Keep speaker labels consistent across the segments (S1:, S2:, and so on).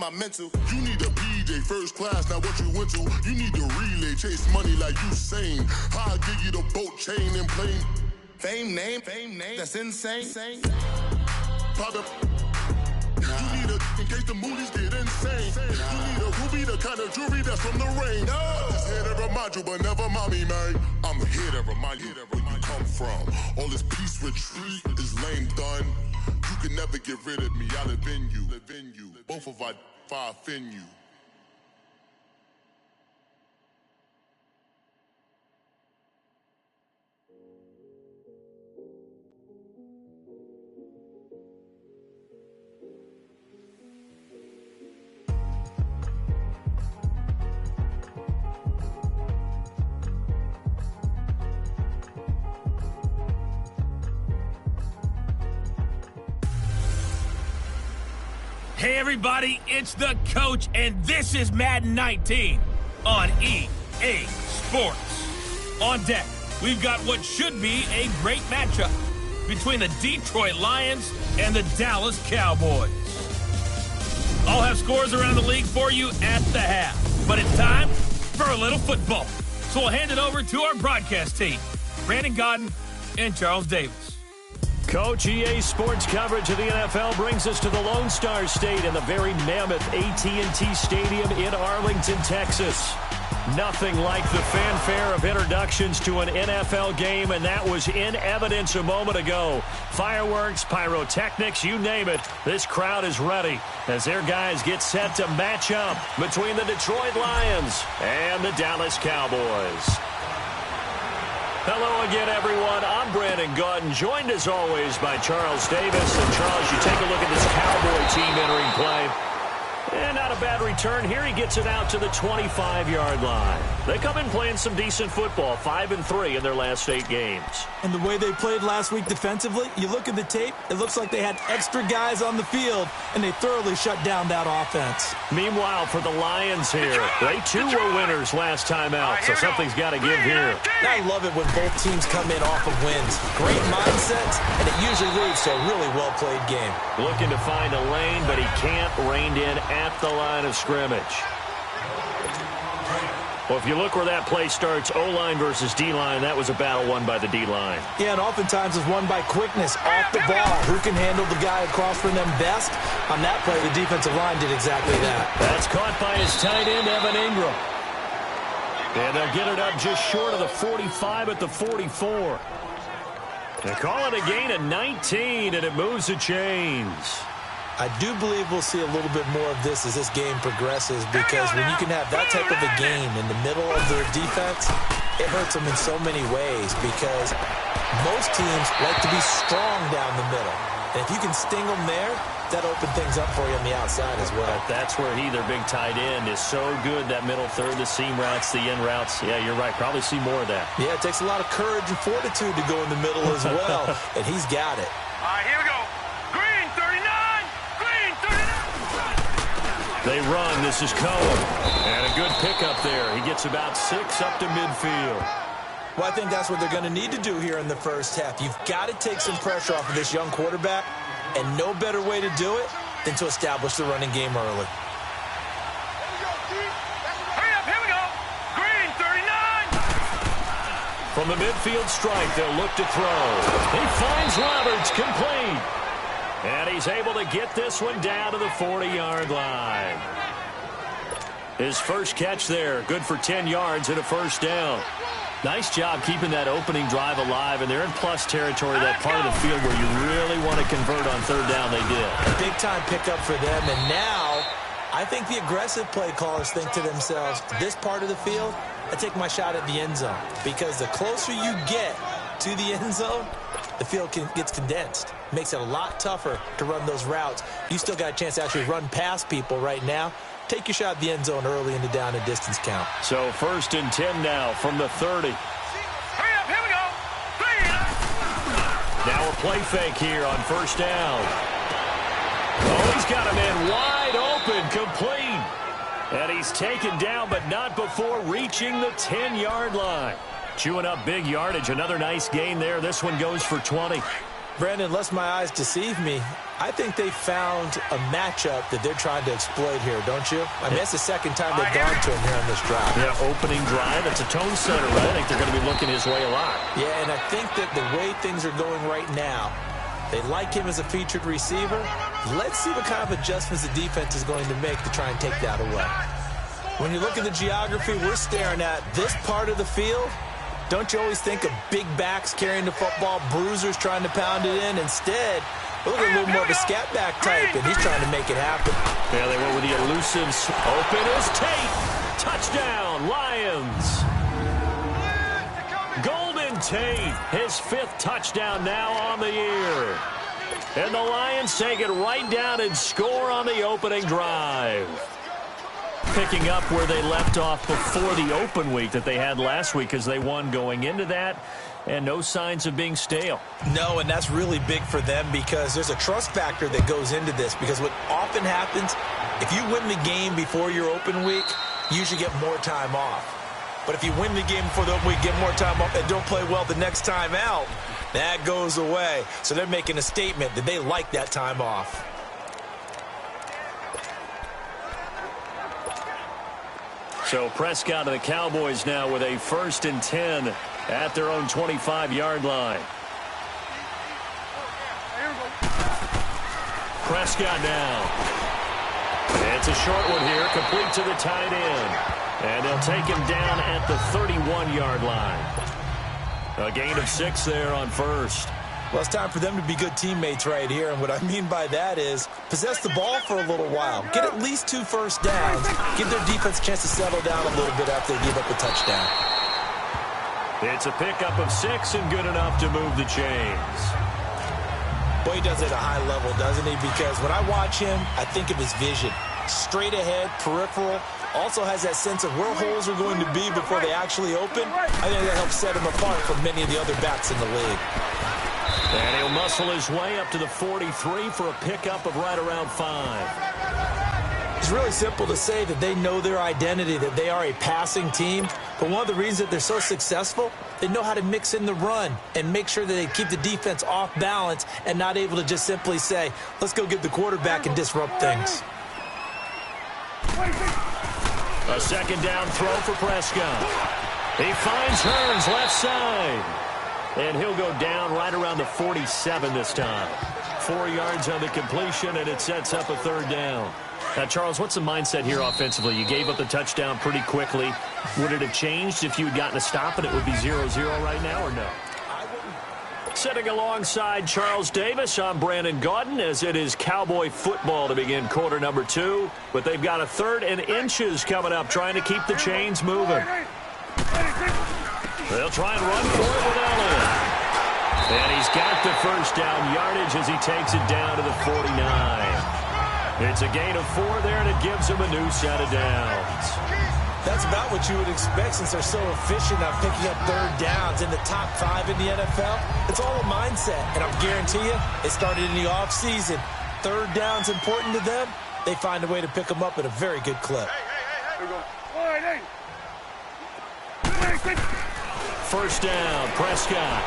S1: my mental. You need a PJ, first class, not what you went to. You need to relay, chase money like Usain. I'll give you the boat, chain, and plane. Fame name, that's insane. Pop up. You need a, in case the movies get insane. You need a ruby, the kind of jewelry that's from the rain. I'm just here to remind you, but never mommy, man. I'm here to remind you where you come from. All this peace retreat is lame done. You can never get rid of me, I live in you. Both of our fire fin you.
S2: Hey everybody, it's the coach, and this is Madden 19 on EA Sports. On deck, we've got what should be a great matchup between the Detroit Lions and the Dallas Cowboys. I'll have scores around the league for you at the half, but it's time for a little football. So we'll hand it over to our broadcast team, Brandon Godden and Charles Davis.
S3: Coach, EA Sports coverage of the NFL brings us to the Lone Star State in the very mammoth AT&T Stadium in Arlington, Texas. Nothing like the fanfare of introductions to an NFL game, and that was in evidence a moment ago. Fireworks, pyrotechnics, you name it. This crowd is ready as their guys get set to match up between the Detroit Lions and the Dallas Cowboys. Hello again, everyone. I'm Brandon Godden, joined as always by Charles Davis. And Charles, you take a look at this Cowboy team entering play. And not a bad return here. He gets it out to the 25-yard line. They come in playing some decent football, 5-3 in their last 8 games.
S4: And the way they played last week defensively, you look at the tape, it looks like they had extra guys on the field, and they thoroughly shut down that offense.
S3: Meanwhile, for the Lions here, they too were winners last time out, so something's got to give here.
S4: I love it when both teams come in off of wins. Great mindsets, and it usually leads to a really well-played game.
S3: Looking to find a lane, but he can't rein in at the line of scrimmage. Well, if you look where that play starts, O-line versus D-line, that was a battle won by the D-line.
S4: Yeah, and oftentimes it's won by quickness off the ball. Who can handle the guy across from them best? On that play, the defensive line did exactly that.
S3: That's caught by his tight end, Evan Ingram. And they'll get it up just short of the 45 at the 44. They call it a gain of 19, and it moves the chains.
S4: I do believe we'll see a little bit more of this as this game progresses, because when you can have that type of a game in the middle of their defense, it hurts them in so many ways, because most teams like to be strong down the middle. And if you can sting them there, that opens things up for you on the outside as well.
S3: That's where he, their big tight end, is so good, that middle third, the seam routes, the in routes. Yeah, you're right. Probably see more of that.
S4: Yeah, it takes a lot of courage and fortitude to go in the middle as well, and he's got it.
S5: All right, here we go. Green, 39.
S3: They run. This is Cohen. And a good pickup there. He gets about 6 up to midfield.
S4: Well, I think that's what they're going to need to do here in the first half. You've got to take some pressure off of this young quarterback, and no better way to do it than to establish the running game early.
S5: Hurry up, here we go. Green, 39.
S3: From the midfield stripe, they'll look to throw. He finds Roberts, complete. And he's able to get this one down to the 40-yard line. His first catch there, good for 10 yards and a first down. Nice job keeping that opening drive alive, and they're in plus territory, that part of the field where you really want to convert on third down. They did.
S4: Big-time pickup for them, and now I think the aggressive play callers think to themselves, this part of the field, I take my shot at the end zone, because the closer you get to the end zone, the field gets condensed. Makes it a lot tougher to run those routes. You still got a chance to actually run past people right now. Take your shot at the end zone early in the down and distance count.
S3: So 1st and 10 now from the 30.
S5: Hurry up, here we go. Green.
S3: Now a play fake here on first down. Oh, he's got a man wide open, complete. And he's taken down, but not before reaching the 10-yard line. Chewing up big yardage. Another nice gain there. This one goes for 20.
S4: Brandon, unless my eyes deceive me, I think they found a matchup that they're trying to exploit here, don't you? I mean, that's the second time they've gone to him here on this drive.
S3: Yeah, opening drive. It's a tone setter, right? I think they're going to be looking his way a lot.
S4: Yeah, and I think that the way things are going right now, they like him as a featured receiver. Let's see what kind of adjustments the defense is going to make to try and take that away. When you look at the geography we're staring at, this part of the field, don't you always think of big backs carrying the football, bruisers trying to pound it in? Instead, look at a little more of a scat back type, and he's trying to make it happen.
S3: Yeah, they went with the elusive. Open is Tate. Touchdown, Lions. Golden Tate, his 5th touchdown now on the year. And the Lions take it right down and score on the opening drive. Picking up where they left off before the open week that they had last week, as they won going into that, and no signs of being stale.
S4: No, and that's really big for them because there's a trust factor that goes into this, because what often happens, if you win the game before your open week, you usually get more time off. But if you win the game before the open week, get more time off, and don't play well the next time out, that goes away. So they're making a statement that they like that time off.
S3: So Prescott and the Cowboys now with a 1st and 10 at their own 25-yard line. Prescott now. It's a short one here, complete to the tight end. And they'll take him down at the 31-yard line. A gain of 6 there on 1st.
S4: Well, it's time for them to be good teammates right here, and what I mean by that is possess the ball for a little while. Get at least 2 first downs. Give their defense a chance to settle down a little bit after they give up a touchdown.
S3: It's a pickup of 6 and good enough to move the chains.
S4: Boy, he does it at a high level, doesn't he? Because when I watch him, I think of his vision. Straight ahead, peripheral. Also has that sense of where holes are going to be before they actually open. I think that helps set him apart from many of the other backs in the league.
S3: And he'll muscle his way up to the 43 for a pickup of right around 5.
S4: It's really simple to say that they know their identity, that they are a passing team. But one of the reasons that they're so successful, they know how to mix in the run and make sure that they keep the defense off balance and not able to just simply say, let's go get the quarterback and disrupt things.
S3: A 2nd down throw for Prescott. He finds Hearns left side. And he'll go down right around the 47 this time. 4 yards on the completion, and it sets up a 3rd down. Now, Charles, what's the mindset here offensively? You gave up the touchdown pretty quickly. Would it have changed if you had gotten a stop and it would be 0-0 right now, or no? Sitting alongside Charles Davis, I'm Brandon Gaudin, as it is Cowboy football to begin quarter number 2. But they've got a 3rd and inches coming up, trying to keep the chains moving. They'll try and run for it with Elliott. And he's got the 1st down yardage as he takes it down to the 49. It's a gain of 4 there, and it gives him a new set of downs.
S4: That's about what you would expect since they're so efficient on picking up 3rd downs in the top 5 in the NFL. It's all a mindset, and I'll guarantee you it started in the offseason. 3rd down's important to them. They find a way to pick them up at a very good clip.
S5: Hey.
S3: 1st down, Prescott.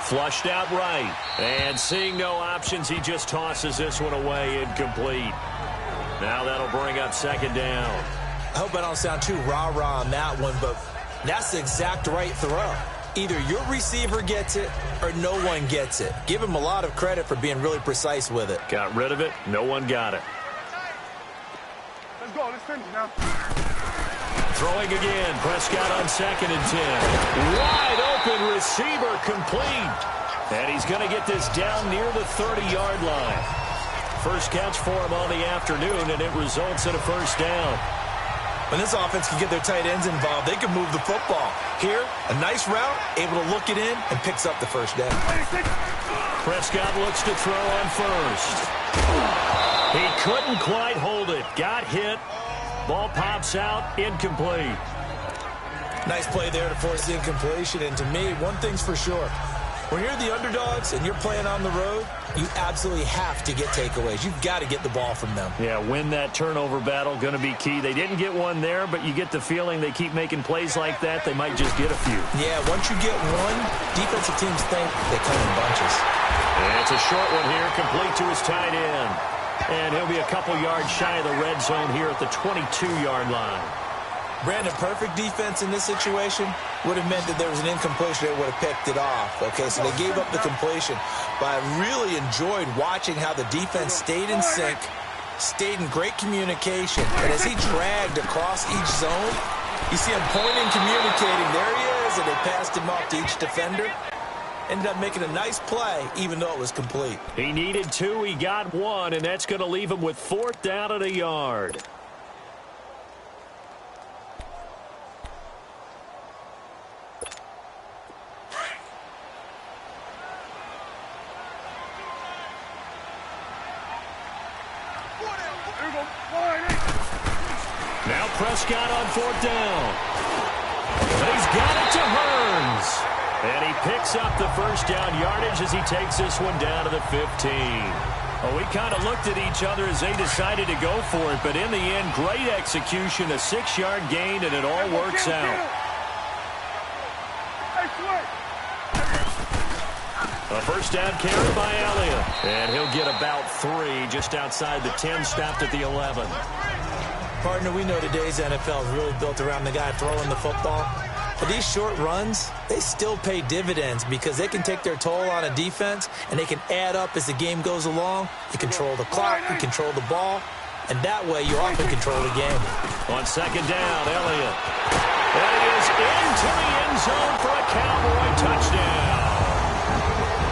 S3: Flushed out right. And seeing no options, he just tosses this one away, incomplete. Now that'll bring up 2nd down.
S4: I hope I don't sound too rah-rah on that one, but that's the exact right throw. Either your receiver gets it or no one gets it. Give him a lot of credit for being really precise with it.
S3: Got rid of it. No one got it.
S5: Let's go. Let's finish now.
S3: Throwing again. Prescott on 2nd and 10. Wide open receiver, complete. And he's going to get this down near the 30-yard line. First catch for him on the afternoon, and it results in a 1st down.
S4: When this offense can get their tight ends involved, they can move the football. Here, a nice route, able to look it in, and picks up the 1st down.
S3: Prescott looks to throw on 1st. He couldn't quite hold it. Got hit. Ball pops out, incomplete.
S4: Nice play there to force the incompletion, and to me, one thing's for sure. When you're the underdogs and you're playing on the road, you absolutely have to get takeaways. You've got to get the ball from them.
S3: Yeah, win that turnover battle, going to be key. They didn't get one there, but you get the feeling they keep making plays like that, they might just get a few.
S4: Yeah, once you get one, defensive teams think they come in bunches.
S3: And it's a short one here, complete to his tight end. And he'll be a couple yards shy of the red zone here at the 22-yard line.
S4: Brandon, perfect defense in this situation would have meant that there was an incompletion. They would have picked it off. Okay, so they gave up the completion. But I really enjoyed watching how the defense stayed in sync, stayed in great communication. And as he dragged across each zone, you see him pointing, communicating. There he is, and they passed him off to each defender. Ended up making a nice play, even though it was complete.
S3: He needed 2, he got 1, and that's going to leave him with 4th down and a yard. Now Prescott on 4th down. He's got it to Hearns. And he picks up the first down yardage as he takes this one down to the 15. Well, we kind of looked at each other as they decided to go for it, but in the end, great execution, a 6-yard gain, and it all works out. A first down carry by Elliott. And he'll get about 3 just outside the 10, stopped at the 11.
S4: Partner, we know today's NFL is really built around the guy throwing the football. But these short runs, they still pay dividends because they can take their toll on a defense, and they can add up as the game goes along. You control the clock, you control the ball, and that way you often control the game.
S3: On 2nd down, Elliott. And he is into the end zone for a Cowboy touchdown.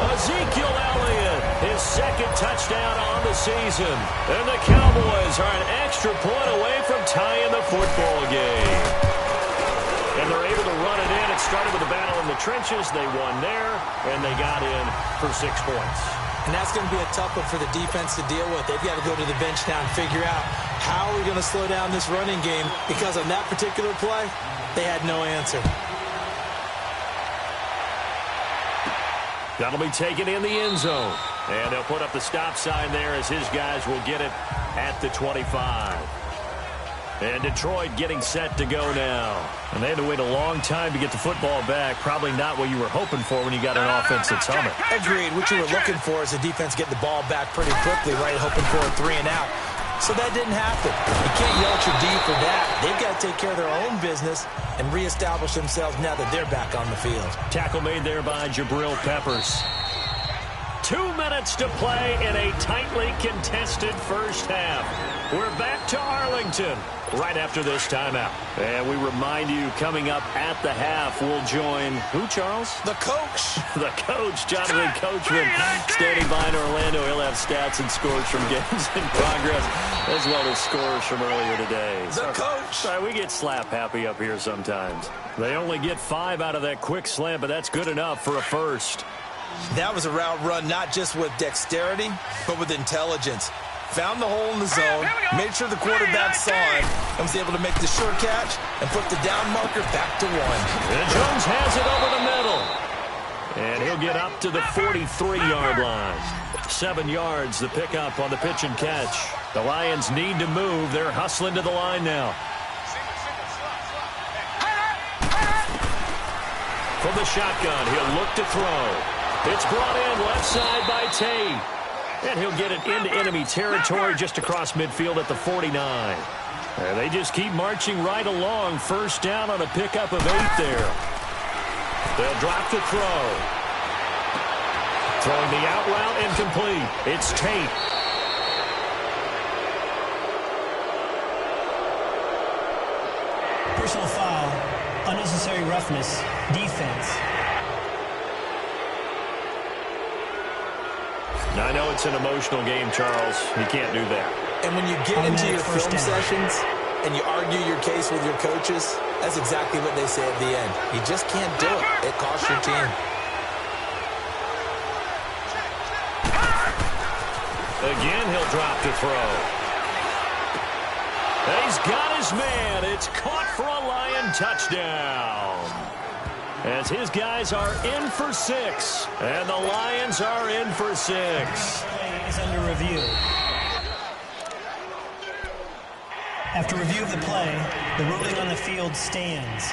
S3: Ezekiel Elliott, his 2nd touchdown on the season. And the Cowboys are an extra point away from tying the football game. And they're able to run it in. It started with a battle in the trenches. They won there, and they got in for 6 points.
S4: And that's going to be a tough one for the defense to deal with. They've got to go to the bench now and figure out how are we going to slow down this running game, because on that particular play, they had no answer.
S3: That'll be taken in the end zone. And they'll put up the stop sign there as his guys will get it at the 25. And Detroit getting set to go now. And they had to wait a long time to get the football back. Probably not what you were hoping for when you got an offense that's humming.
S4: Agreed. What you were looking for is the defense get the ball back pretty quickly, right? Hoping for a 3 and out. So that didn't happen. You can't yell at your D for that. They've got to take care of their own business and reestablish themselves now that they're back on the field.
S3: Tackle made there by Jabril Peppers. 2 minutes to play in a tightly contested first half. We're back to Arlington right after this timeout. And we remind you, coming up at the half, we'll join who, Charles?
S4: The coach.
S3: The coach, Jonathan Coachman, standing by in Orlando. He'll have stats and scores from games in progress, as well as scores from earlier today.
S4: The coach.
S3: Sorry, we get slap happy up here sometimes. They only get 5 out of that quick slant, but that's good enough for a first.
S4: That was a route run not just with dexterity, but with intelligence. Found the hole in the zone, made sure the quarterback saw it, and was able to make the short catch and put the down marker back to 1.
S3: And Jones has it over the middle. And he'll get up to the 43-yard line. 7 yards, the pickup on the pitch and catch. The Lions need to move. They're hustling to the line now. From the shotgun, he'll look to throw. It's brought in left side by Tate. And he'll get it into enemy territory just across midfield at the 49. And they just keep marching right along. First down on a pickup of 8 there. They'll drop to throw. Throwing the out route incomplete. It's Tate.
S6: Personal foul, unnecessary roughness, defense.
S3: Now, I know it's an emotional game, Charles. You can't do that.
S4: And when you get into your film sessions and you argue your case with your coaches, that's exactly what they say at the end. You just can't do it. It costs your team.
S3: Again, he'll drop to throw. He's got his man. It's caught for a Lion touchdown. as his guys are in for 6. And the Lions are in for 6.
S6: Play is under review. After review of the play, the ruling on the field stands.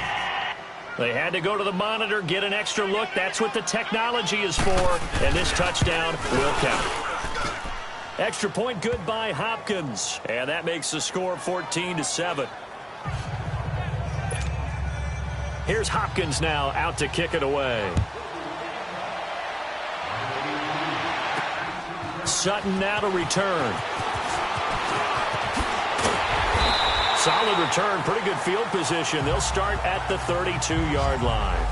S3: They had to go to the monitor, get an extra look. That's what the technology is for. And this touchdown will count. Extra point good by Hopkins. And that makes the score 14-7. Here's Hopkins now out to kick it away. Sutton now to return. Solid return, pretty good field position. They'll start at the 32-yard line.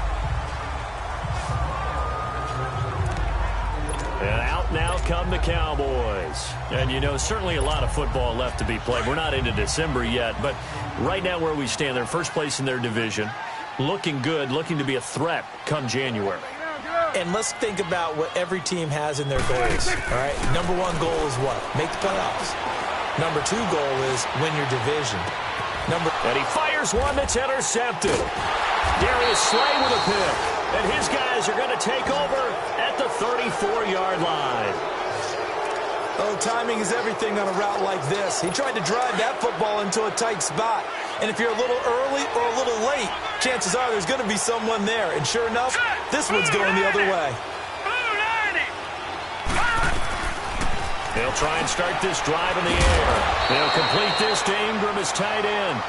S3: And out now come the Cowboys. And, you know, certainly a lot of football left to be played. We're not into December yet, but right now where we stand, they're first place in their division. Looking good, looking to be a threat come January.
S4: And let's think about what every team has in their goals, all right? Number 1 goal is what? Make the playoffs. Number 2 goal is win your division.
S3: And he fires one that's intercepted. Darius Slay with a pick. And his guys are going to take over at the 34-yard line.
S4: Oh, timing is everything on a route like this. He tried to drive that football into a tight spot. And if you're a little early or a little late, chances are there's going to be someone there. And sure enough, this one's going the other way.
S3: They'll try and start this drive in the air. They'll complete this to Ingram as tight end.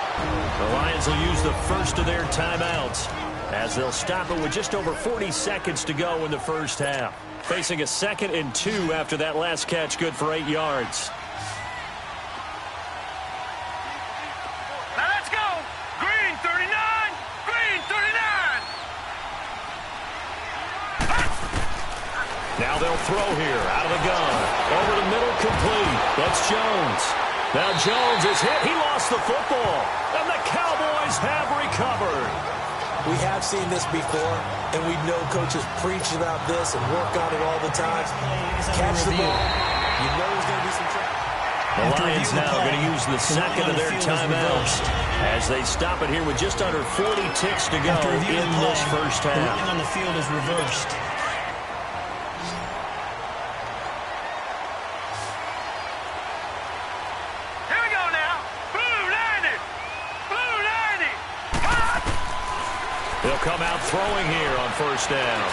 S3: The Lions will use the first of their timeouts as they'll stop it with just over 40 seconds to go in the first half. Facing a 2nd and 2 after that last catch, good for 8 yards.
S5: Now let's go. Green 39. Green 39.
S3: Now they'll throw here out of the gun. Over the middle, complete. That's Jones. Now Jones is hit. He lost the football. And the Cowboys have recovered.
S4: We have seen this before, and we know coaches preach about this and work on it all the time. Catch the ball. You know there's going to be some trouble.
S3: The Lions now going to use the second of their timeouts as they stop it here with just under 40 ticks to go in this first half.
S6: The ruling on the field is reversed.
S3: They'll come out throwing here on first down.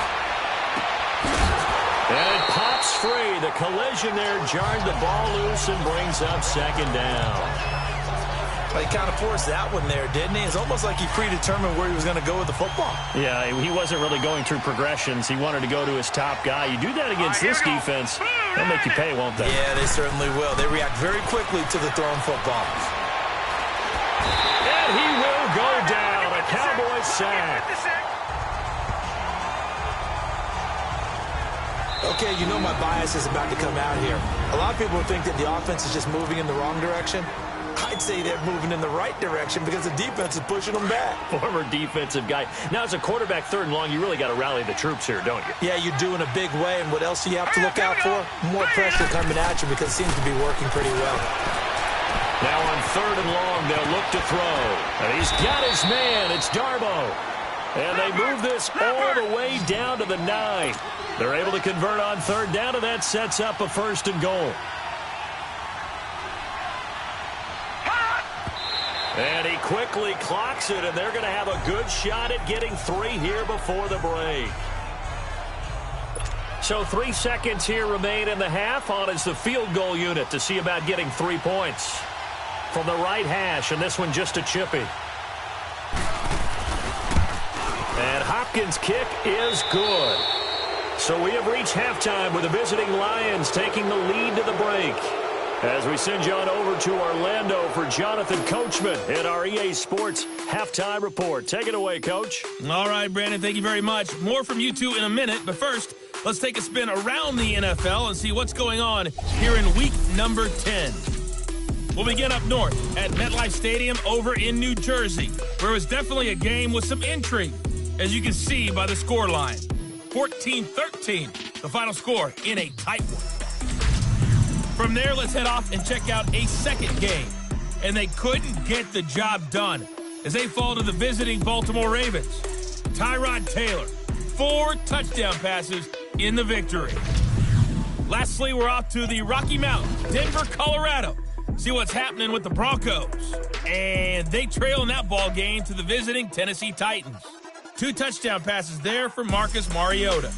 S3: And it pops free. The collision there jarred the ball loose and brings up 2nd down.
S4: Well, he kind of forced that one there, didn't he? It's almost like he predetermined where he was going to go with the football.
S3: Yeah, he wasn't really going through progressions. He wanted to go to his top guy. You do that against this defense, they'll make you pay, won't they?
S4: Yeah, they certainly will. They react very quickly to the thrown football.
S3: And he will go down. A Cowboys sack.
S4: Okay, you know my bias is about to come out here. A lot of people think that the offense is just moving in the wrong direction. I'd say they're moving in the right direction because the defense is pushing them back.
S3: Former defensive guy. Now, as a quarterback 3rd and long, you really got to rally the troops here, don't you?
S4: Yeah, you do in a big way. And what else do you have to look out for? More pressure coming at you because it seems to be working pretty well.
S3: Now on 3rd and long, they'll look to throw. And he's got his man. It's Darbo. And they move this all the way down to the 9. They're able to convert on 3rd down, and that sets up a 1st and goal. And he quickly clocks it, and they're going to have a good shot at getting 3 here before the break. So 3 seconds here remain in the half. On is the field goal unit to see about getting 3 points. From the right hash, and this one just a chippy. And Hopkins' kick is good. So we have reached halftime with the visiting Lions taking the lead to the break. As we send you on over to Orlando for Jonathan Coachman in our EA Sports Halftime Report. Take it away, Coach.
S2: All right, Brandon, thank you very much. More from you two in a minute, but first, let's take a spin around the NFL and see what's going on here in week number 10. We'll begin up north at MetLife Stadium over in New Jersey, where it was definitely a game with some intrigue, as you can see by the scoreline. 14-13, the final score in a tight one. From there, let's head off and check out a second game. And they couldn't get the job done as they fall to the visiting Baltimore Ravens. Tyrod Taylor. 4 touchdown passes in the victory. Lastly, we're off to the Rocky Mountains, Denver, Colorado. See what's happening with the Broncos. And they trail in that ball game to the visiting Tennessee Titans. 2 touchdown passes there for Marcus Mariota.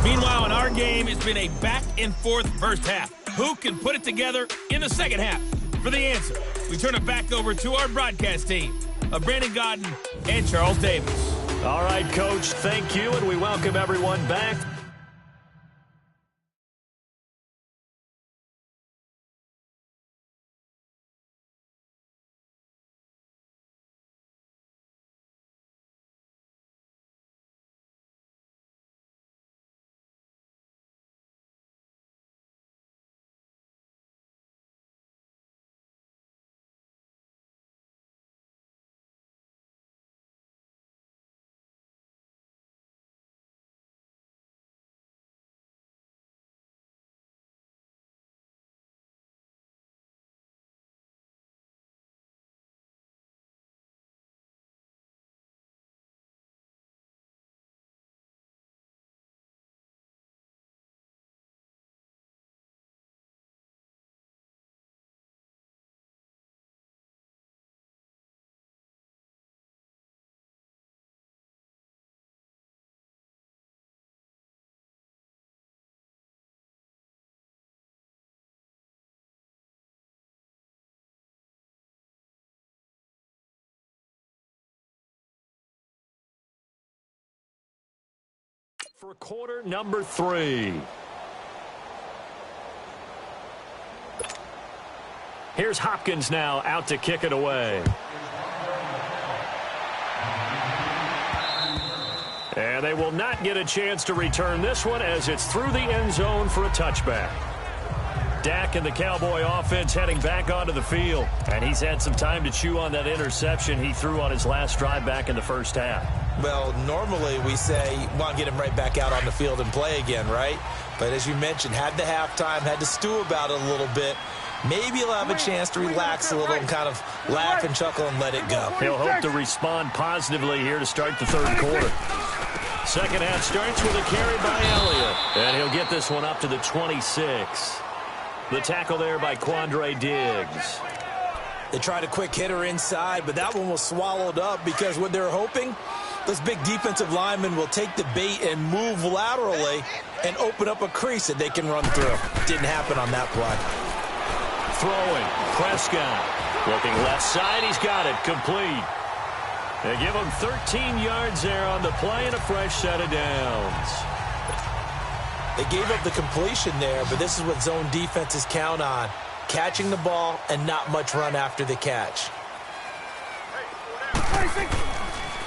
S2: Meanwhile, in our game, it's been a back-and-forth first half. Who can put it together in the second half? For the answer, we turn it back over to our broadcast team of Brandon Godden and Charles Davis.
S3: All right, Coach, thank you, and we welcome everyone back. For quarter number 3. Here's Hopkins now out to kick it away. And they will not get a chance to return this one as it's through the end zone for a touchback. Dak and the Cowboy offense heading back onto the field. And he's had some time to chew on that interception he threw on his last drive back in the first half.
S4: Well, normally we say, want to get him right back out on the field and play again, right? But as you mentioned, had the halftime, had to stew about it a little bit. Maybe he'll have a chance to relax a little and kind of laugh and chuckle and let it go.
S3: He'll hope to respond positively here to start the third quarter. Second half starts with a carry by Elliott. And he'll get this one up to the 26. The tackle there by Quandre Diggs.
S4: They tried a quick hitter inside, but that one was swallowed up because what they're hoping, those big defensive linemen will take the bait and move laterally and open up a crease that they can run through. Didn't happen on that play.
S3: Throwing, Prescott. Looking left side, he's got it, complete. They give him 13 yards there on the play and a fresh set of downs.
S4: They gave up the completion there, but this is what zone defenses count on. Catching the ball and not much run after the catch.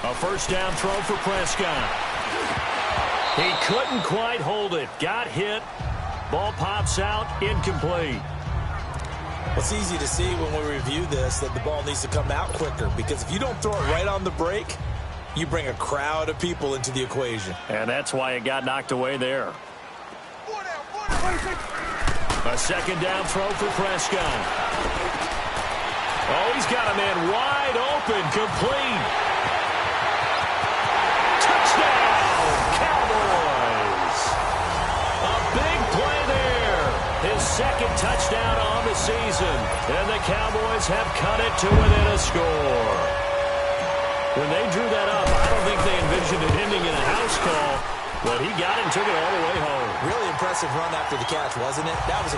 S3: A first down throw for Prescott. He couldn't quite hold it. Got hit. Ball pops out, incomplete.
S4: It's easy to see when we review this that the ball needs to come out quicker, because if you don't throw it right on the break, you bring a crowd of people into the equation.
S3: And that's why it got knocked away there. A second down throw for Prescott. Oh, he's got a man wide open, complete. Touchdown, Cowboys. A big play there. His second touchdown on the season. And the Cowboys have cut it to within a score. When they drew that up, I don't think they envisioned it ending in a house call, but he got it and took it all the way home.
S4: Really impressive run after the catch, wasn't it? That was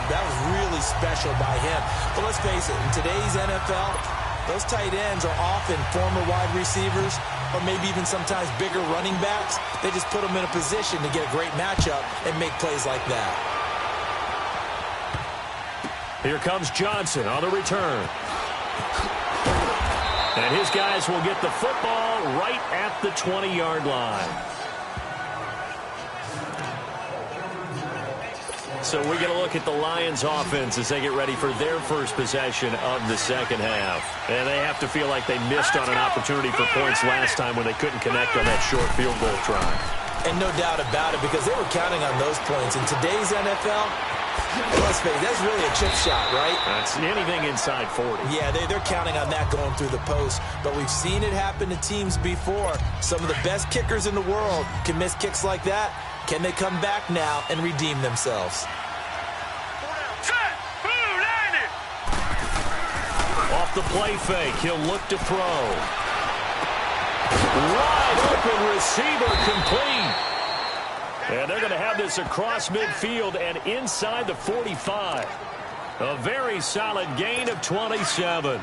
S4: really special by him. But let's face it, in today's NFL, those tight ends are often former wide receivers or maybe even sometimes bigger running backs. They just put them in a position to get a great matchup and make plays like that.
S3: Here comes Johnson on the return. And his guys will get the football right at the 20-yard line. So we're going to look at the Lions offense as they get ready for their first possession of the second half. And they have to feel like they missed on an opportunity for points last time when they couldn't connect on that short field goal try.
S4: And no doubt about it, because they were counting on those points. In today's NFL, Let's face it, that's really a chip shot, right?
S3: That's anything inside 40.
S4: Yeah, they're counting on that going through the post. But we've seen it happen to teams before. Some of the best kickers in the world can miss kicks like that. Can they come back now and redeem themselves?
S3: Off the play fake, he'll look to throw. Wide open receiver complete. And they're going to have this across midfield and inside the 45. A very solid gain of 27.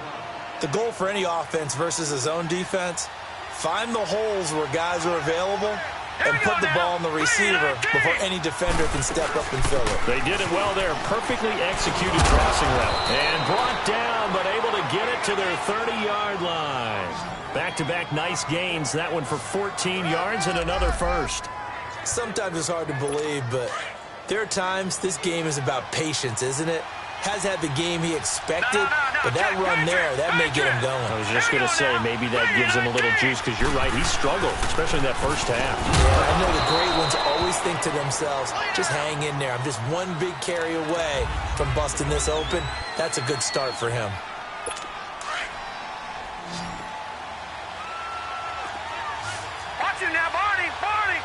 S4: The goal for any offense versus his own defense, find the holes where guys are available and put the ball on the receiver before any defender can step up and fill it.
S3: They did it well there. Perfectly executed crossing route. And brought down, but able to get it to their 30-yard line. Back-to-back nice gains. That one for 14 yards and another first.
S4: Sometimes it's hard to believe, but there are times this game is about patience, isn't it? Has had the game he expected, but that run there, that may get him going.
S3: I was just going to say, maybe that gives him a little juice, because you're right, he struggled, especially in that first half.
S4: Yeah, I know the great ones always think to themselves, just hang in there. I'm just one big carry away from busting this open. That's a good start for him.
S5: Watch it now, Barney, Barney.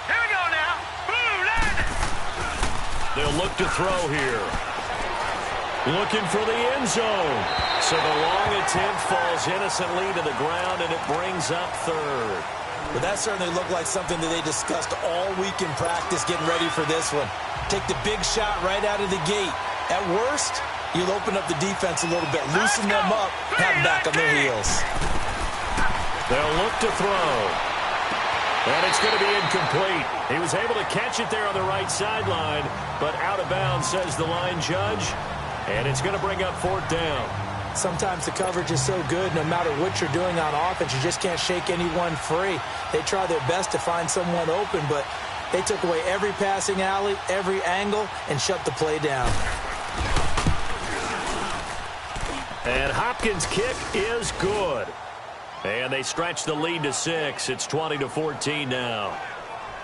S5: Here we go now. Boom, landed.
S3: They'll look to throw here. Looking for the end zone. So the long attempt falls innocently to the ground, and it brings up third.
S4: But that certainly looked like something that they discussed all week in practice getting ready for this one. Take the big shot right out of the gate. At worst, you'll open up the defense a little bit, loosen them up, have them back on their heels.
S3: They'll look to throw. And it's going to be incomplete. He was able to catch it there on the right sideline, but out of bounds, says the line judge. And it's going to bring up fourth down.
S4: Sometimes the coverage is so good, no matter what you're doing on offense, you just can't shake anyone free. They try their best to find someone open, but they took away every passing alley, every angle, and shut the play down.
S3: And Hopkins' kick is good. And they stretch the lead to 6. It's 20-14 now.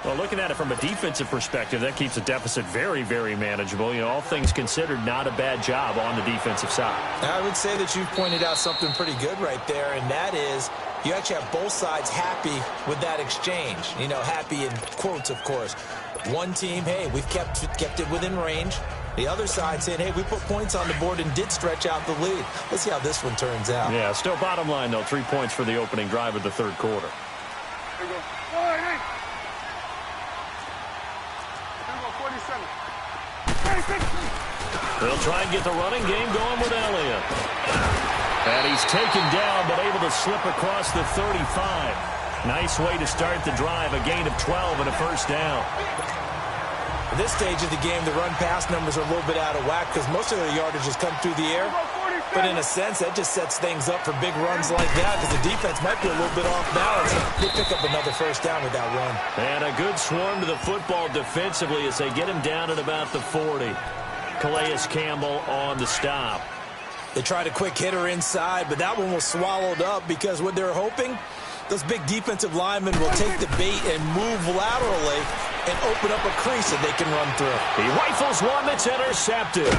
S3: Well, looking at it from a defensive perspective, that keeps the deficit very, very manageable. You know, all things considered, not a bad job on the defensive side.
S4: I would say that you've pointed out something pretty good right there, and that is you actually have both sides happy with that exchange. You know, happy in quotes, of course. One team, hey, we've kept it within range. The other side saying, hey, we put points on the board and did stretch out the lead. Let's see how this one turns out.
S3: Yeah, still bottom line, though, 3 points for the opening drive of the third quarter.
S5: Here we go. 47.
S3: They'll try and get the running game going with Elliott. And he's taken down, but able to slip across the 35. Nice way to start the drive, a gain of 12 and a first down.
S4: At this stage of the game, the run-pass numbers are a little bit out of whack because most of their yardage has come through the air. But in a sense, that just sets things up for big runs like that because the defense might be a little bit off balance. They pick up another first down with that run.
S3: And a good swarm to the football defensively as they get him down at about the 40. Calais Campbell on the stop.
S4: They tried a quick hitter inside, but that one was swallowed up because what they're hoping, those big defensive linemen will take the bait and move laterally and open up a crease that they can run through.
S3: He rifles one that's intercepted.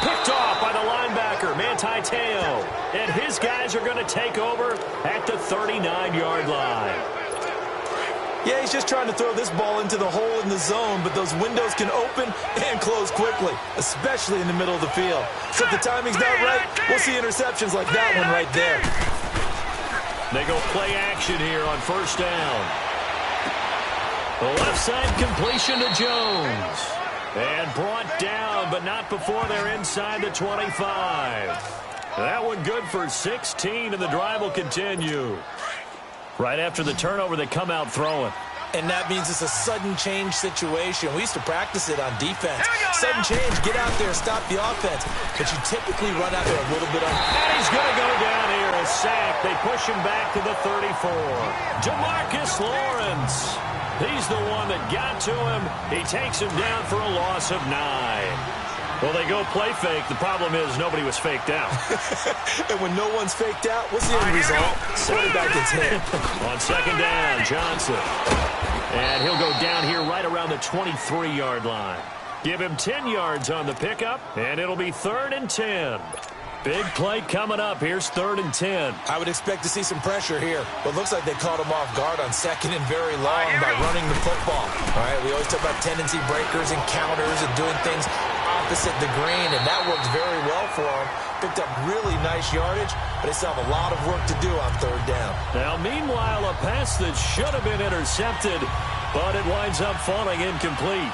S3: Picked off by the linebacker, Manti Te'o. And his guys are going to take over at the 39-yard line.
S4: Yeah, he's just trying to throw this ball into the hole in the zone, but those windows can open and close quickly, especially in the middle of the field. So if the timing's not right, we'll see interceptions like that one right there.
S3: They go play action here on first down. The left side completion to Jones. And brought down, but not before they're inside the 25. That one good for 16, and the drive will continue. Right after the turnover, they come out throwing.
S4: And that means it's a sudden change situation. We used to practice it on defense. Sudden change, get out there, stop the offense. But you typically run out there a little bit on.
S3: And he's going to go down here, a sack. They push him back to the 34. Demarcus Lawrence. He's the one that got to him. He takes him down for a loss of 9. Well, they go play fake. The problem is nobody was faked out.
S4: And when no one's faked out, what's the end result? Quarterback gets hit.
S3: On second down, Johnson. And he'll go down here right around the 23-yard line. Give him 10 yards on the pickup, and it'll be 3rd and 10. Big play coming up. Here's 3rd and 10.
S4: I would expect to see some pressure here, but looks like they caught him off guard on 2nd and very long by running the football. All right, we always talk about tendency breakers and counters and doing things opposite the grain, and that worked very well for him. Picked up really nice yardage, but they still have a lot of work to do on 3rd down.
S3: Now, meanwhile, a pass that should have been intercepted, but it winds up falling incomplete.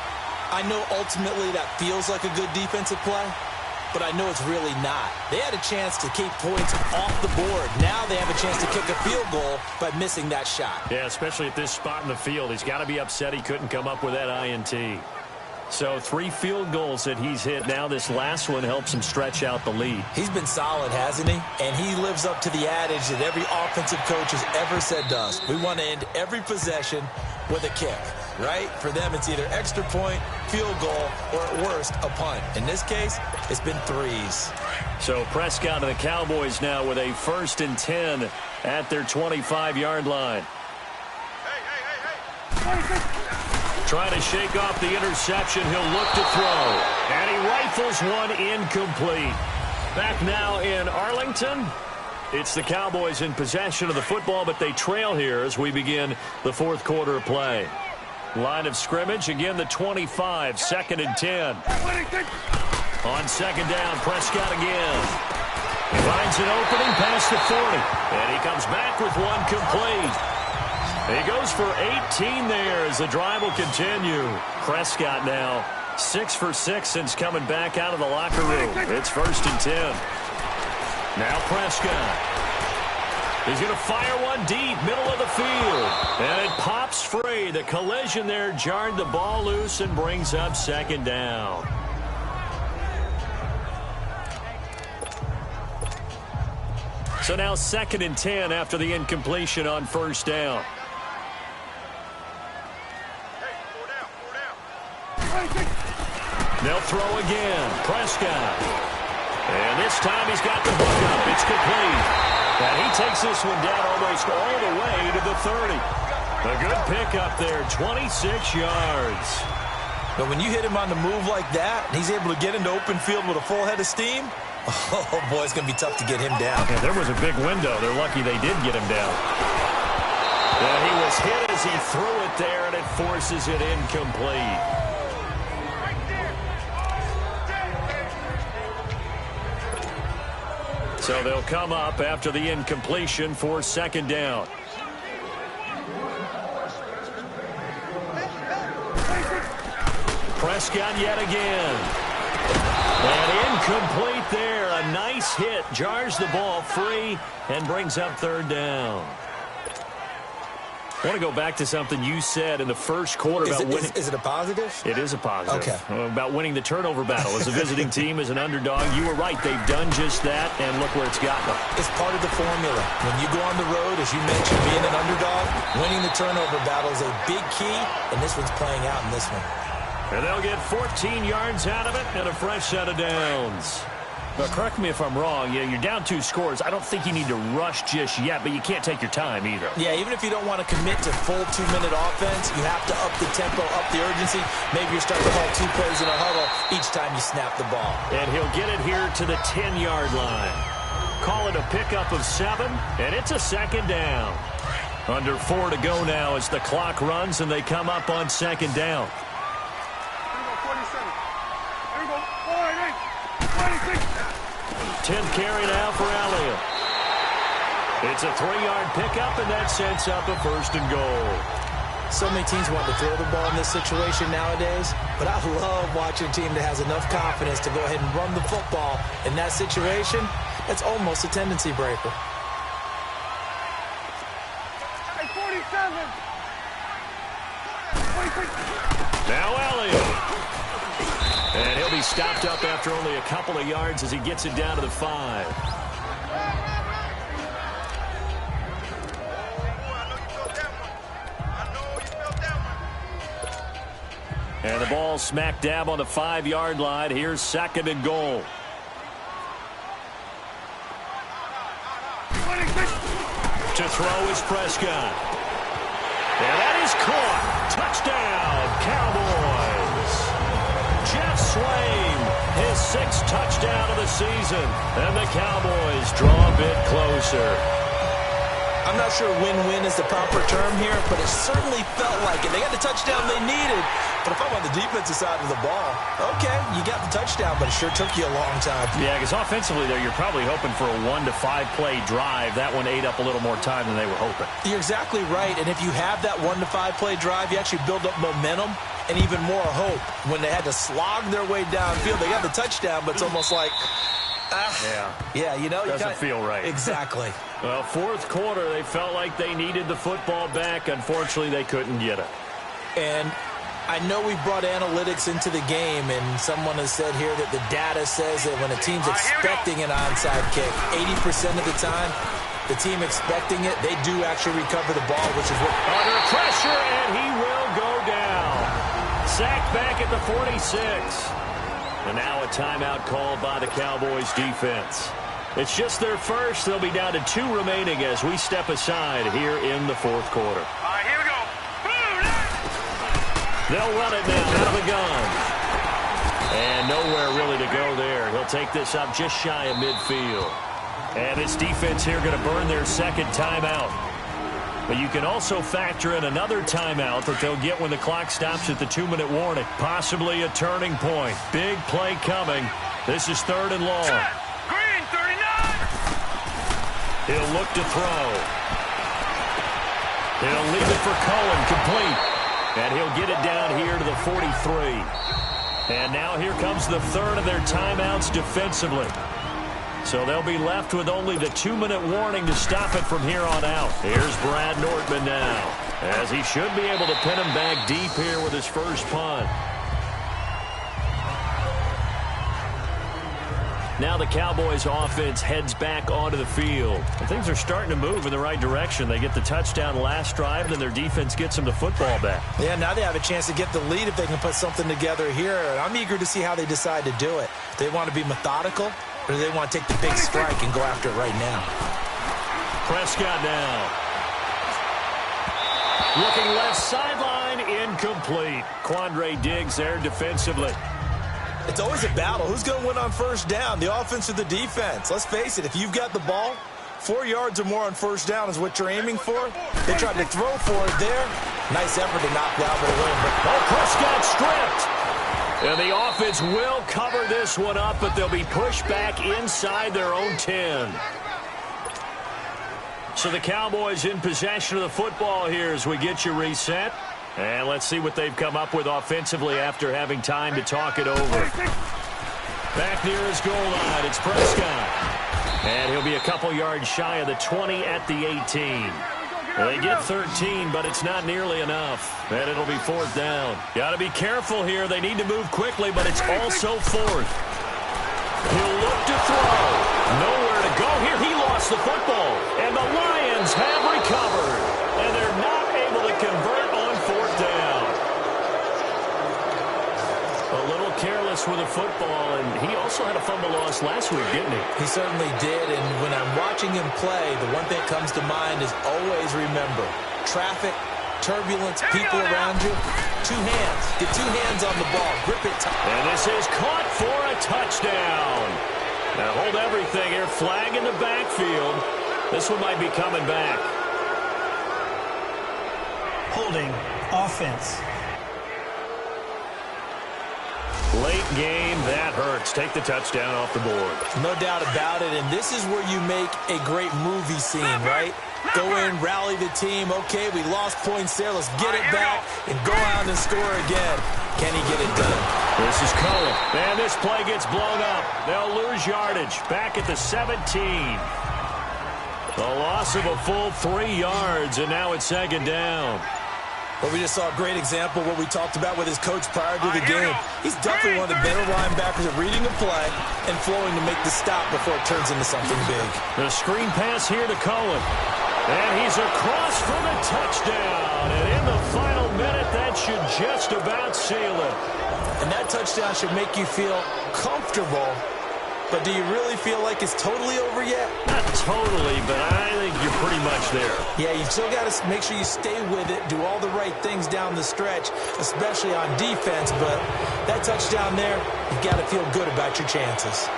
S4: I know ultimately that feels like a good defensive play, but I know it's really not. They had a chance to keep points off the board. Now they have a chance to kick a field goal by missing that shot.
S3: Yeah, especially at this spot in the field. He's got to be upset he couldn't come up with that INT. So 3 field goals that he's hit. Now this last one helps him stretch out the lead.
S4: He's been solid, hasn't he? And he lives up to the adage that every offensive coach has ever said to us. We want to end every possession with a kick, right? For them, it's either extra point, field goal, or at worst, a punt. In this case, it's been 3s.
S3: So Prescott and the Cowboys now with a 1st and 10 at their 25-yard line. Trying to shake off the interception. He'll look to throw. And he rifles one incomplete. Back now in Arlington. It's the Cowboys in possession of the football, but they trail here as we begin the 4th quarter of play. Line of scrimmage, again the 25, 2nd and 10. On 2nd down, Prescott again. He finds an opening past the 40. And he comes back with one complete. He goes for 18 there as the drive will continue. Prescott now 6 for 6 since coming back out of the locker room. It's 1st and 10. Now Prescott. He's going to fire one deep, middle of the field. And it pops free. The collision there jarred the ball loose and brings up 2nd down. So now 2nd and 10 after the incompletion on 1st down. They'll throw again. Prescott. And this time he's got the hook up. It's complete. And he takes this one down almost all the way to the 30. A good pickup there, 26 yards.
S4: But when you hit him on the move like that, and he's able to get into open field with a full head of steam, oh, boy, it's going to be tough to get him down.
S3: Yeah, there was a big window. They're lucky they did get him down. And he was hit as he threw it there, and it forces it incomplete. So they'll come up after the incompletion for 2nd down. Prescott yet again. And incomplete there. A nice hit. Jars the ball free and brings up 3rd down. I want to go back to something you said in the 1st quarter about winning.
S4: Is it a positive?
S3: It is a positive.
S4: Okay.
S3: About winning the turnover battle. As a visiting team, as an underdog, you were right. They've done just that, and look where it's gotten them.
S4: It's part of the formula. When you go on the road, as you mentioned, being an underdog, winning the turnover battle is a big key, and this one's playing out in this one.
S3: And they'll get 14 yards out of it and a fresh set of downs. But correct me if I'm wrong. You're down 2 scores. I don't think you need to rush just yet, but you can't take your time either.
S4: Yeah, even if you don't want to commit to full 2-minute offense, you have to up the tempo, up the urgency. Maybe you're starting to call 2 plays in a huddle each time you snap the ball.
S3: And he'll get it here to the 10-yard line. Call it a pickup of 7, and it's a 2nd down. Under 4 to go now as the clock runs, and they come up on 2nd down. 10th carry now for Elliott. It's a 3-yard pickup, and that sets up a 1st and goal.
S4: So many teams want to throw the ball in this situation nowadays, but I love watching a team that has enough confidence to go ahead and run the football. In that situation, that's almost a tendency breaker.
S5: Hey, 47.
S3: Now Elliott. And he'll be stopped up after only a couple of yards as he gets it down to the 5. And the ball smack dab on the 5-yard line. Here's 2nd and goal. To throw is Prescott. And that is caught. Touchdown, Cowboys. Jack 6th touchdown of the season. And the Cowboys draw a bit closer.
S4: I'm not sure win-win is the proper term here, but it certainly felt like it. They got the touchdown they needed. But if I'm on the defensive side of the ball, okay, you got the touchdown, but it sure took you a long time.
S3: Yeah, because offensively there, you're probably hoping for a 1 to 5 play drive. That one ate up a little more time than they were hoping.
S4: You're exactly right, and if you have that 1 to 5 play drive, you actually build up momentum and even more hope. When they had to slog their way downfield, they got the touchdown, but it's almost like, yeah, you know.
S3: Doesn't feel right.
S4: Exactly.
S3: Well, fourth quarter, they felt like they needed the football back. Unfortunately, they couldn't get it.
S4: And I know we brought analytics into the game, and someone has said here that the data says that when a team's expecting an onside kick, 80% of the time, the team expecting it, they do actually recover the ball, which is what...
S3: Under pressure, and he will go down. Sacked back at the 46. And now a timeout called by the Cowboys defense. It's just their first. They'll be down to 2 remaining as we step aside here in the fourth quarter.
S5: All right, here we go.
S3: They'll run it now out of the gun. And nowhere really to go there. He'll take this up just shy of midfield. And this defense here going to burn their second timeout. But you can also factor in another timeout that they'll get when the clock stops at the 2-minute warning. Possibly a turning point. Big play coming. This is 3rd and long.
S5: Green, 39.
S3: He'll look to throw. He'll leave it for Cohen, complete. And he'll get it down here to the 43. And now here comes the 3rd of their timeouts defensively. So they'll be left with only the 2-minute warning to stop it from here on out. Here's Brad Nortman now, as he should be able to pin him back deep here with his first punt. Now the Cowboys offense heads back onto the field. And things are starting to move in the right direction. They get the touchdown last drive, and then their defense gets them the football back.
S4: Yeah, now they have a chance to get the lead if they can put something together here. And I'm eager to see how they decide to do it. Do they want to be methodical, or do they want to take the big strike and go after it right now?
S3: Prescott now. Looking left sideline, incomplete. Quandre Diggs there defensively.
S4: It's always a battle. Who's going to win on first down, the offense or the defense? Let's face it, if you've got the ball, 4 yards or more on first down is what you're aiming for. They tried to throw for it there. Nice effort to knock Galvin away.
S3: Oh, Prescott stripped. And the offense will cover this one up, but they'll be pushed back inside their own 10. So the Cowboys in possession of the football here as we get you reset. And let's see what they've come up with offensively after having time to talk it over. Back near his goal line, it's Prescott. And he'll be a couple yards shy of the 20 at the 18. They get 13, but it's not nearly enough. And it'll be 4th down. Got to be careful here. They need to move quickly, but it's also 4th. He'll look to throw. Nowhere to go here. He lost the football. And the Lions have recovered. And they're not able to convert on 4th down. A little careless with the football, and he also had a fumble loss last week, didn't he?
S4: He certainly did, and when I'm watching him play, the one thing that comes to mind is always remember, traffic, turbulence, people around you, 2 hands. Get 2 hands on the ball. Grip it tight.
S3: And this is caught for a touchdown. Now hold everything here. Flag in the backfield. This one might be coming back.
S6: Holding offense.
S3: Late game, that hurts. Take the touchdown off the board.
S4: No doubt about it, and this is where you make a great movie scene, right? Go in, rally the team. Okay, we lost points there. Let's get it back and go out and score again. Can he get it done?
S3: This is Cohen. And this play gets blown up. They'll lose yardage. Back at the 17. A loss of a full 3 yards, and now it's 2nd down.
S4: Well, we just saw a great example of what we talked about with his coach prior to the game. He's definitely one of the better linebackers at reading a play and flowing to make the stop before it turns into something big.
S3: The screen pass here to Cohen. And he's across for the touchdown. And in the final minute, that should just about seal it.
S4: And that touchdown should make you feel comfortable But do you really feel like it's totally over yet?
S3: Not totally, but I think you're pretty much there.
S4: Yeah, you still got to make sure you stay with it, do all the right things down the stretch, especially on defense. But that touchdown there, you've got to feel good about your chances.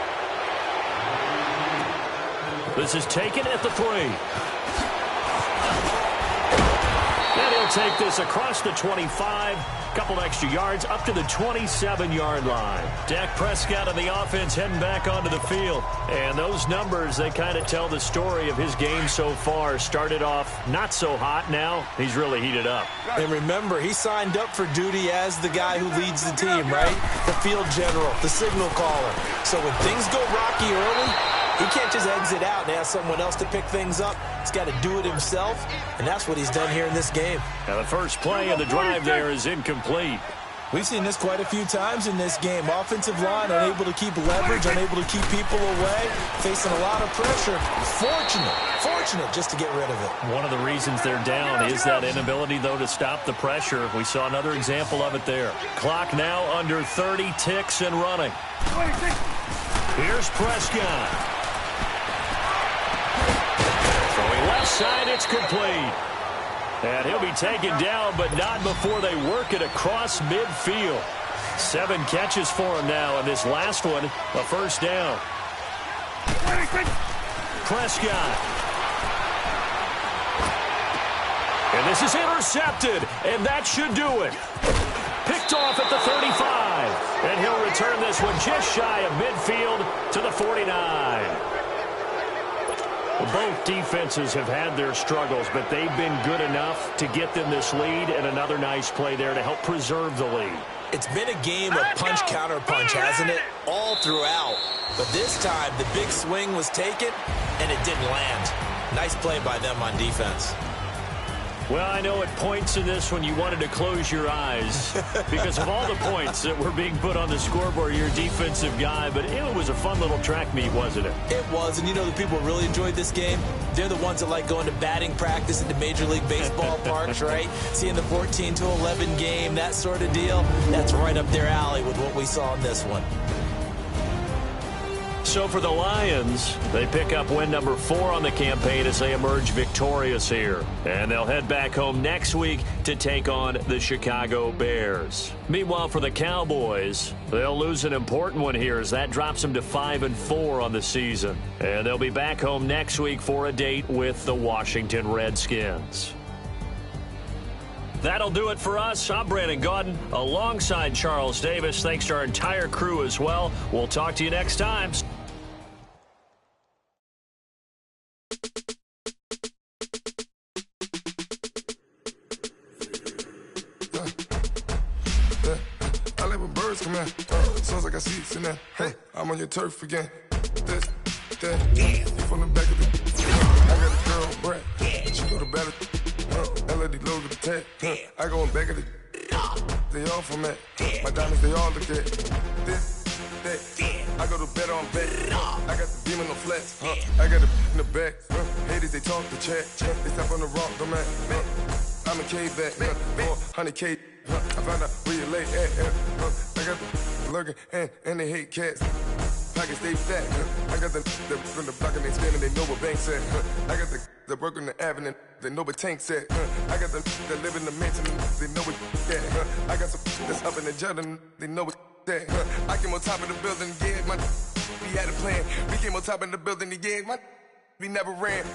S3: This is taken at the 3. And he'll take this across the 25. Couple extra yards up to the 27-yard line. Dak Prescott and the offense heading back onto the field. And those numbers, they kind of tell the story of his game so far. Started off not so hot. Now he's really heated up.
S4: And remember, he signed up for duty as the guy who leads the team, right? The field general, the signal caller. So when things go rocky early, he can't just exit out and ask someone else to pick things up. He's got to do it himself, and that's what he's done here in this game.
S3: Now the first play of the drive there is incomplete.
S4: We've seen this quite a few times in this game. Offensive line unable to keep leverage, unable to keep people away, facing a lot of pressure. Fortunate just to get rid of it.
S3: One of the reasons they're down is that inability, though, to stop the pressure. We saw another example of it there. Clock now under 30 ticks and running. Here's Prescott. Left side, it's complete. And he'll be taken down, but not before they work it across midfield. 7 catches for him now, and this last one, a first down. Prescott. And this is intercepted, and that should do it. Picked off at the 35. And he'll return this one just shy of midfield to the 49. Both defenses have had their struggles, but they've been good enough to get them this lead, and another nice play there to help preserve the lead.
S4: It's been a game of punch-counter-punch, hasn't it? All throughout. But this time, the big swing was taken, and it didn't land. Nice play by them on defense.
S3: Well, I know at points in this one you wanted to close your eyes because of all the points that were being put on the scoreboard. You're a defensive guy, but it was a fun little track meet, wasn't it?
S4: It was, and you know the people who really enjoyed this game? They're the ones that like going to batting practice at the Major League Baseball parks, right? Seeing the 14-11 game, that sort of deal. That's right up their alley with what we saw in this one.
S3: So for the Lions, they pick up win number 4 on the campaign as they emerge victorious here. And they'll head back home next week to take on the Chicago Bears. Meanwhile, for the Cowboys, they'll lose an important one here as that drops them to 5-4 on the season. And they'll be back home next week for a date with the Washington Redskins. That'll do it for us. I'm Brandon Gaudin alongside Charles Davis. Thanks to our entire crew as well. We'll talk to you next time.
S1: I like when birds come in. Sounds like I got seats in there. Hey, I'm on your turf again. This, that, you from the back of the. I got a girl, Brad. She go to battle. LED logo the tag. I go in back of the. They all from that. My diamonds, they all look at. This, that. I go to bet on bet. I got the demon on flats. I got it in the back. Haters, they talk the chat. They step on the rock, I'm at. I'm a K back. 400K. I found out where you lay at. I got the lurking and they hate cats. Pockets stay fat. I got the from the block and they spin and they know what banks at. I got the work on the avenue, they know what tanks at. I got the live in the mansion, they know what that. I got some that's up in the jungle, they know what that. I came on top of the building, yeah, we had a plan. We came on top of the building, yeah, we never ran.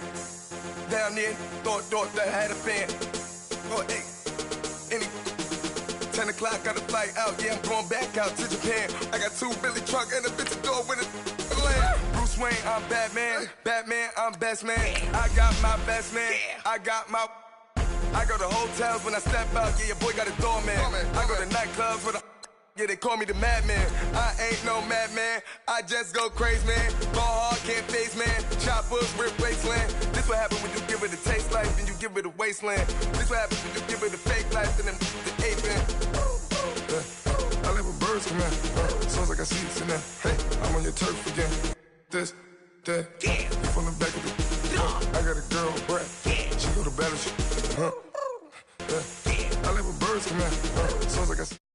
S1: Down there, thought that I had a fan. Oh, hey, 10 o'clock, got a flight out, yeah, I'm going back out to Japan. I got 2 Billy truck and a bitch door with a land. Bruce Wayne, I'm Batman, I'm best man. I got my best man, I go to hotels when I step out, yeah, your boy got a doorman. I go to nightclubs with a, yeah, they call me the madman. I ain't no madman, I just go crazy, man. Ball hard, can't face, man. Choppers, rip wasteland. This what happens when you give it a taste life and you give it a wasteland. This what happens when you give it a fake life and then the ape man. I like when birds come in. Sounds like I seats in there. Hey, I'm on your turf again. This, that, you from the back of the. I got a girl, Brad. She go to battle. I like when birds come in. Sounds like I.